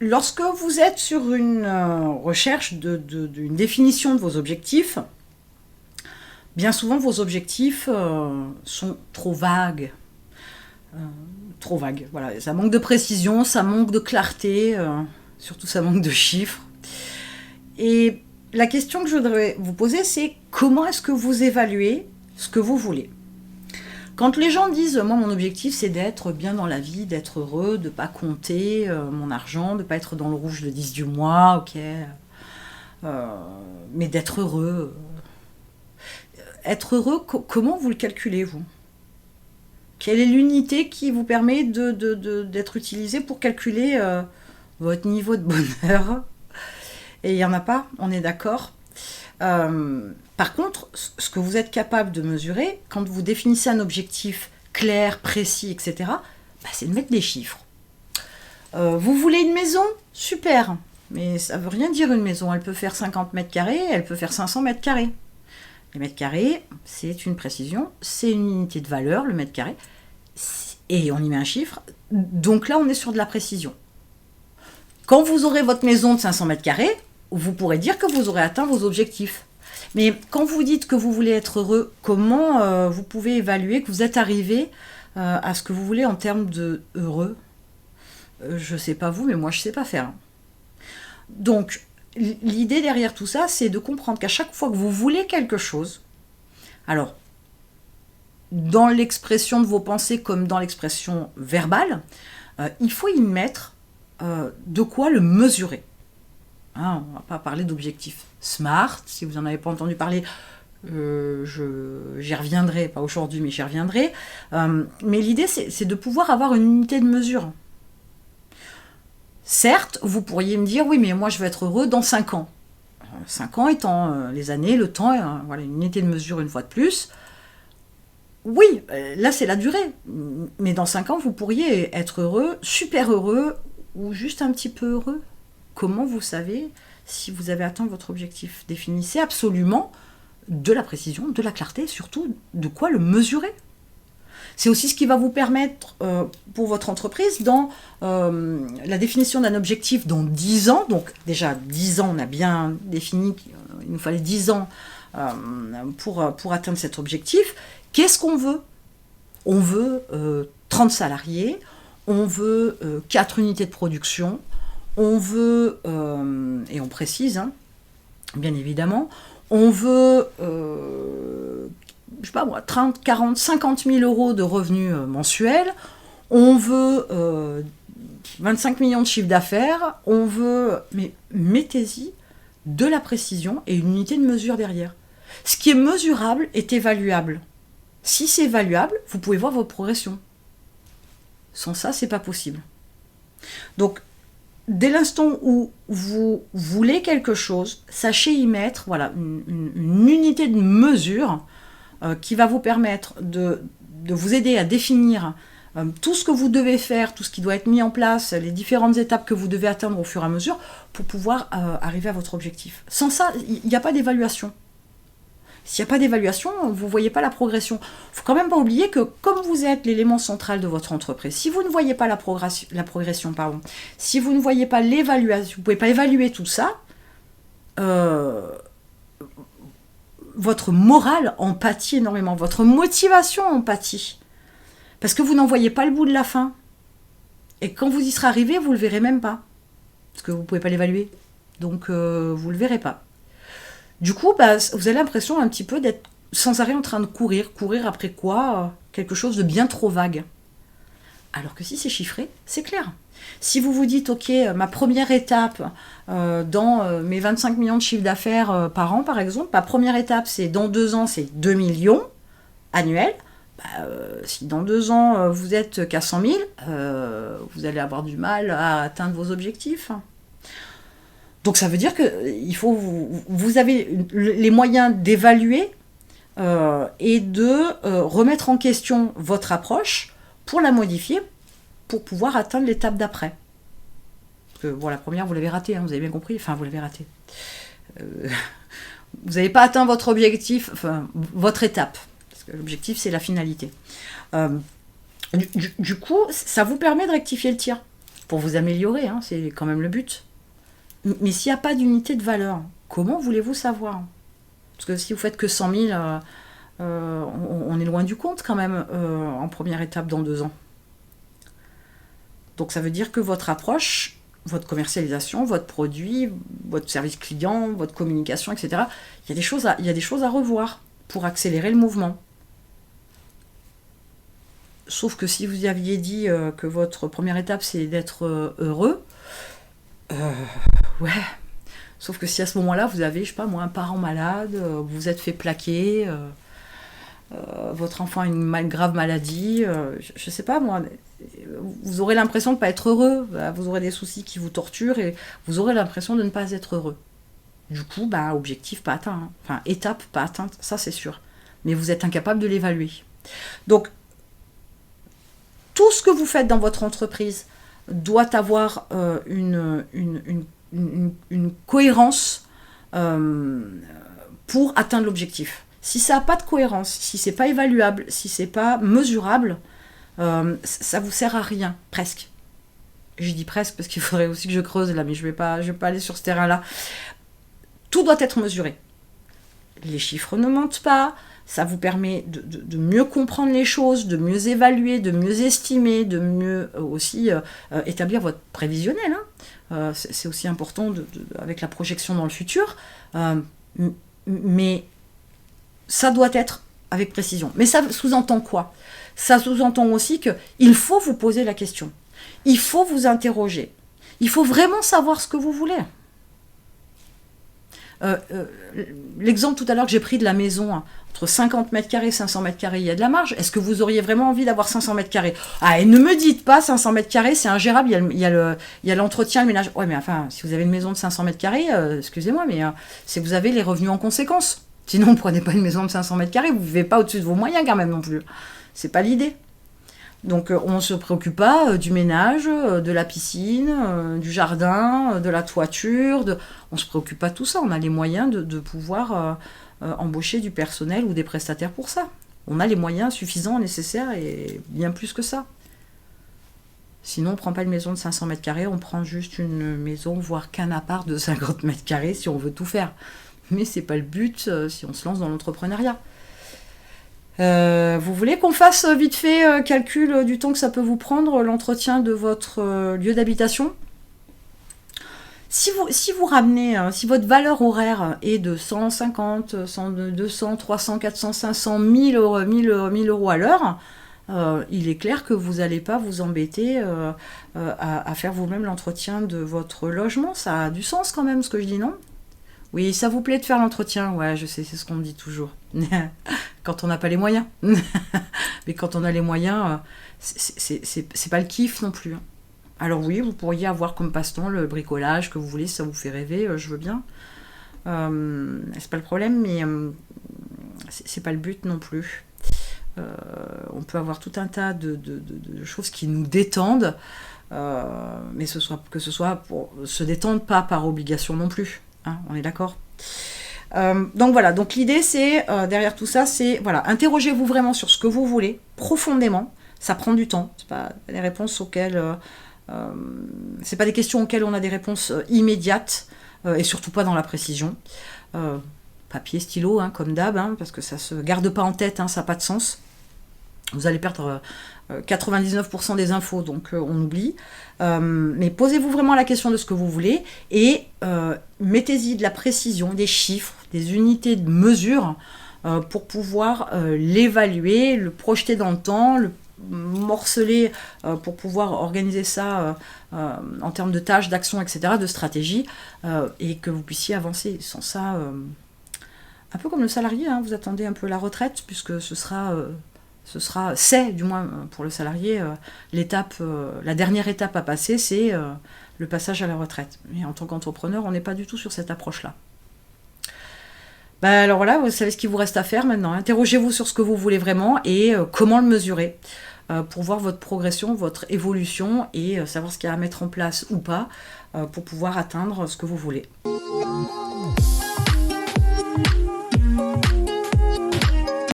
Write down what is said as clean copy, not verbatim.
lorsque vous êtes sur une recherche d'une définition de vos objectifs, bien souvent vos objectifs sont trop vagues. Trop vagues, voilà. Ça manque de précision, ça manque de clarté, surtout ça manque de chiffres. Et la question que je voudrais vous poser, c'est comment est-ce que vous évaluez ce que vous voulez ? Quand les gens disent « moi, mon objectif, c'est d'être bien dans la vie, d'être heureux, de ne pas compter mon argent, de ne pas être dans le rouge le 10 du mois, ok, mais d'être heureux. » Être heureux, comment vous le calculez, vous ? Quelle est l'unité qui vous permet d'être utilisée pour calculer votre niveau de bonheur ? Et il n'y en a pas, on est d'accord. Par contre, ce que vous êtes capable de mesurer, quand vous définissez un objectif clair, précis, etc., c'est de mettre des chiffres. Vous voulez une maison ? Super. Mais ça ne veut rien dire une maison. Elle peut faire 50 mètres carrés, elle peut faire 500 mètres carrés. Les mètres carrés, c'est une précision, c'est une unité de valeur, le mètre carré. Et on y met un chiffre. Donc là, on est sur de la précision. Quand vous aurez votre maison de 500 mètres carrés, vous pourrez dire que vous aurez atteint vos objectifs. Mais quand vous dites que vous voulez être heureux, comment vous pouvez évaluer que vous êtes arrivé à ce que vous voulez en termes de heureux ? Je ne sais pas vous, mais moi je ne sais pas faire. Donc, l'idée derrière tout ça, c'est de comprendre qu'à chaque fois que vous voulez quelque chose, alors, dans l'expression de vos pensées comme dans l'expression verbale, il faut y mettre de quoi le mesurer. Hein, on ne va pas parler d'objectifs SMART, si vous n'en avez pas entendu parler, j'y reviendrai, pas aujourd'hui, mais j'y reviendrai. Mais l'idée, c'est de pouvoir avoir une unité de mesure. Certes, vous pourriez me dire, oui, mais moi je veux être heureux dans 5 ans. 5 ans étant les années, le temps, voilà, une unité de mesure une fois de plus. Oui, là c'est la durée. Mais dans 5 ans, vous pourriez être heureux, super heureux, ou juste un petit peu heureux. Comment vous savez si vous avez atteint votre objectif ? Définissez absolument de la précision, de la clarté, et surtout de quoi le mesurer. C'est aussi ce qui va vous permettre, pour votre entreprise, dans la définition d'un objectif dans 10 ans. Donc déjà, 10 ans, on a bien défini qu'il nous fallait 10 ans pour atteindre cet objectif. Qu'est-ce qu'on veut ? On veut 30 salariés, on veut 4 unités de production, on veut, et on précise, hein, bien évidemment, on veut, je sais pas moi, 30, 40, 50 000 euros de revenus mensuels, on veut 25 millions de chiffre d'affaires, on veut, mais mettez-y de la précision et une unité de mesure derrière. Ce qui est mesurable est évaluable. Si c'est évaluable, vous pouvez voir votre progression. Sans ça, c'est pas possible. Donc, dès l'instant où vous voulez quelque chose, sachez y mettre voilà, une unité de mesure qui va vous permettre de vous aider à définir tout ce que vous devez faire, tout ce qui doit être mis en place, les différentes étapes que vous devez atteindre au fur et à mesure pour pouvoir arriver à votre objectif. Sans ça, il n'y a pas d'évaluation. S'il n'y a pas d'évaluation, vous ne voyez pas la progression. Il ne faut quand même pas oublier que comme vous êtes l'élément central de votre entreprise, si vous ne voyez pas la progression, si vous ne voyez pas l'évaluation, vous ne pouvez pas évaluer tout ça, votre morale en pâtit énormément, votre motivation en pâtit. Parce que vous n'en voyez pas le bout de la fin. Et quand vous y serez arrivé, vous ne le verrez même pas. Parce que vous ne pouvez pas l'évaluer. Donc, vous ne le verrez pas. Du coup, vous avez l'impression un petit peu d'être sans arrêt en train de courir. Courir après quoi ? Quelque chose de bien trop vague. Alors que si c'est chiffré, c'est clair. Si vous vous dites, ok, ma première étape dans mes 25 millions de chiffre d'affaires par an, par exemple, ma première étape, c'est dans 2 ans, c'est 2 millions annuels. Si dans 2 ans, vous êtes qu'à 100 000, vous allez avoir du mal à atteindre vos objectifs. Donc ça veut dire que vous avez les moyens d'évaluer et de remettre en question votre approche pour la modifier, pour pouvoir atteindre l'étape d'après. Parce que bon, la première, vous l'avez ratée, hein, vous avez bien compris, enfin vous l'avez ratée. Vous n'avez pas atteint votre objectif, enfin votre étape, parce que l'objectif c'est la finalité. Du coup, ça vous permet de rectifier le tir. pour vous améliorer, hein, c'est quand même le but. Mais s'il n'y a pas d'unité de valeur, comment voulez-vous savoir? Parce que si vous faites que 100 000, on est loin du compte quand même en première étape dans 2 ans. Donc ça veut dire que votre approche, votre commercialisation, votre produit, votre service client, votre communication, etc., il y a des choses à revoir pour accélérer le mouvement. Sauf que si vous aviez dit que votre première étape, c'est d'être heureux, ouais. Sauf que si à ce moment-là, vous avez, je sais pas moi, un parent malade, vous vous êtes fait plaquer, votre enfant a une grave maladie, je sais pas moi, vous aurez l'impression de ne pas être heureux, vous aurez des soucis qui vous torturent et vous aurez l'impression de ne pas être heureux. Du coup, objectif pas atteint, hein. Enfin étape pas atteinte, ça c'est sûr. Mais vous êtes incapable de l'évaluer. Donc, tout ce que vous faites dans votre entreprise doit avoir une cohérence pour atteindre l'objectif. Si ça n'a pas de cohérence, si c'est pas évaluable, si c'est pas mesurable, ça vous sert à rien, presque. Je dis presque parce qu'il faudrait aussi que je creuse là, mais je vais pas aller sur ce terrain-là. Tout doit être mesuré. Les chiffres ne mentent pas, ça vous permet de mieux comprendre les choses, de mieux évaluer, de mieux estimer, de mieux aussi établir votre prévisionnel. Hein. C'est aussi important avec la projection dans le futur. Mais ça doit être avec précision. Mais ça sous-entend quoi? Ça sous-entend aussi qu'il faut vous poser la question. Il faut vous interroger. Il faut vraiment savoir ce que vous voulez. L'exemple tout à l'heure que j'ai pris de la maison, hein, entre 50 mètres carrés et 500 mètres carrés, il y a de la marge. Est-ce que vous auriez vraiment envie d'avoir 500 mètres carrés? Ah, et ne me dites pas 500 mètres carrés, c'est ingérable, il y a l'entretien, le ménage. Ouais, mais enfin, si vous avez une maison de 500 mètres carrés, excusez-moi, mais c'est que vous avez les revenus en conséquence. Sinon, ne prenez pas une maison de 500 mètres carrés, vous ne vivez pas au-dessus de vos moyens quand même non plus. C'est pas l'idée. Donc on ne se préoccupe pas du ménage, de la piscine, du jardin, de la toiture. On ne se préoccupe pas de tout ça. On a les moyens de pouvoir embaucher du personnel ou des prestataires pour ça. On a les moyens suffisants, nécessaires et bien plus que ça. Sinon, on ne prend pas une maison de 500 mètres carrés, on prend juste une maison, voire qu'un appart de 50 mètres carrés si on veut tout faire. Mais ce n'est pas le but si on se lance dans l'entrepreneuriat. Vous voulez qu'on fasse vite fait calcul du temps que ça peut vous prendre l'entretien de votre lieu d'habitation? Si vous ramenez, si votre valeur horaire est de 150, 200, 300, 400, 500, 1000 euros à l'heure, il est clair que vous n'allez pas vous embêter à faire vous-même l'entretien de votre logement. Ça a du sens quand même ce que je dis, non? Oui, ça vous plaît de faire l'entretien? Ouais, je sais, c'est ce qu'on me dit toujours. Quand on n'a pas les moyens. Mais quand on a les moyens, c'est pas le kiff non plus. Alors oui, vous pourriez avoir comme passe-temps le bricolage que vous voulez, si ça vous fait rêver, je veux bien. C'est pas le problème, mais c'est pas le but non plus. On peut avoir tout un tas de choses qui nous détendent, mais que ce soit pour se détendre, pas par obligation non plus. Hein, on est d'accord. Donc voilà, donc l'idée c'est, derrière tout ça, c'est, voilà, interrogez-vous vraiment sur ce que vous voulez, profondément. Ça prend du temps, c'est pas des réponses auxquelles... c'est pas des questions auxquelles on a des réponses immédiates, et surtout pas dans la précision. Papier, stylo, hein, comme d'hab, hein, parce que ça se garde pas en tête, hein, ça n'a pas de sens. Vous allez perdre 99% des infos, donc on oublie. Mais posez-vous vraiment la question de ce que vous voulez et mettez-y de la précision, des chiffres, des unités de mesure pour pouvoir l'évaluer, le projeter dans le temps, le morceler pour pouvoir organiser ça en termes de tâches, d'actions, etc., de stratégie, et que vous puissiez avancer. Sans ça, un peu comme le salarié, hein, vous attendez un peu la retraite, puisque c'est du moins pour le salarié la dernière étape à passer, c'est le passage à la retraite. Mais en tant qu'entrepreneur, on n'est pas du tout sur cette approche-là. Alors voilà, vous savez ce qu'il vous reste à faire maintenant. Interrogez-vous sur ce que vous voulez vraiment et comment le mesurer pour voir votre progression, votre évolution et savoir ce qu'il y a à mettre en place ou pas pour pouvoir atteindre ce que vous voulez.